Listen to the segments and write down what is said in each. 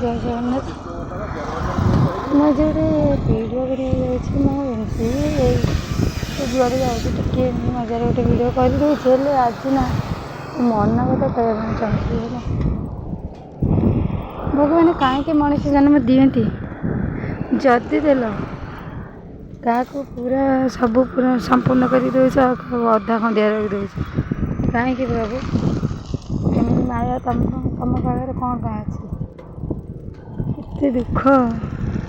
जय जगन्नाथ। मैं जो वीडियो कर मैं एमती जुआड़े जाऊँगी टे मजार गोटे वीडियो कर आज ना मन कथा कहना चाहती है भगवान कहीं मनुष्य जन्म दिखती जदि देल क्या पूरा सब पूरा संपूर्ण कर अधा खंडिया रखिदे कहीं प्रभु एमती माया तुम पाखे कौन पाए अच्छे दुख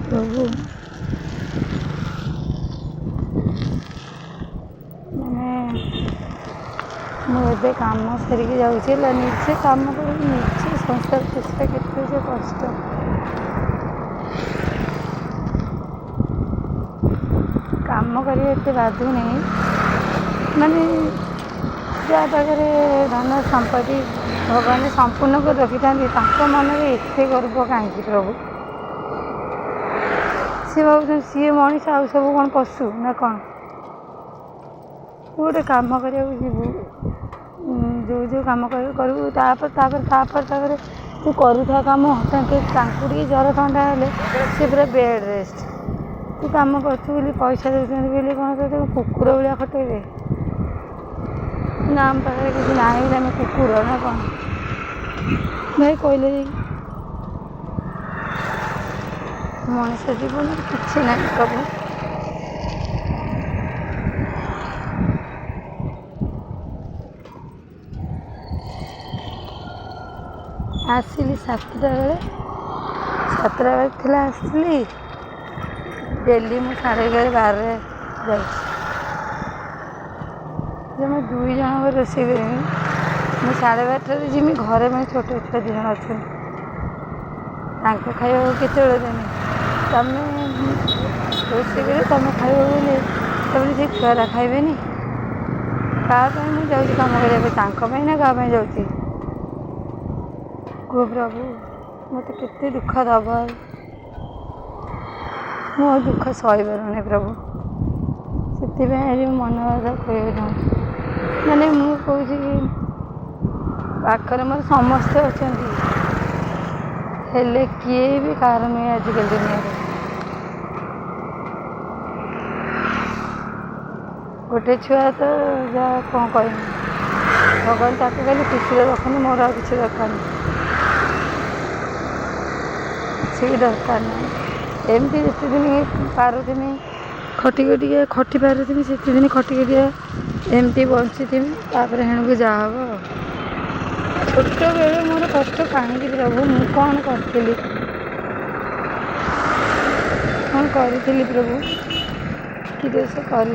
प्रभु मैंने मुझे काम सारिकी जाऊँचे निजे काम कर निजे संसार चेष्टा के कष्ट काम करते बाधु नहीं माने जहाँ पाखे धन संपत्ति भगवान संपूर्ण कर रखी था मन में एत गर्व कहीं प्रभु सी भाव सी मनीष आ सब कौन पशु ना कौन गोटे कम कर जो कम कर तू करूथा कम जर थंडा हेले सी पूरा बेड रेस्ट तू कम कर पैसा देते कौन तो कुकुर भाया खटेबे ना आम पाखे किसी ना आम कुकुर ना कौन भाई कहले मनुष्य जीवन किसी ना प्रभु आसली 7टा बेले थी आसली डेली मु 11:30 12 जब मैं 2 जन को रोषे करी मुझे 12:30 जीमी घरे मैं छोट छुआ 2 जन अच्छा खाइबा केत देनी तुम रोषे कर तुम खाइब बोले तुम से छुआ खाइबे क्या मुझे जाऊँ कम करने ना क्या जाऊँ कह प्रभु मत के दुख दब मो दुख सही पारे प्रभु से मन कथा कह मैंने मुझे कि पाखर मोर समस्ते अच्छा हेले किए भी कार नुहे आजिकल दुनिया गोटे छुआ तो जहाँ कौन कह भगवान ताके खाली खुशी रखनी मोर आ कि दरकार नहीं किसी भी दरकार नहीं एमती जिते दिन पारुथी खटी खटी पारुथी से दिन खटी एमती बंची तापर हेणुक जहाँ हम छोट बेले मोर कष्ट कहीं प्रभु मु कौन करी कौन करी प्रभु कि देश करी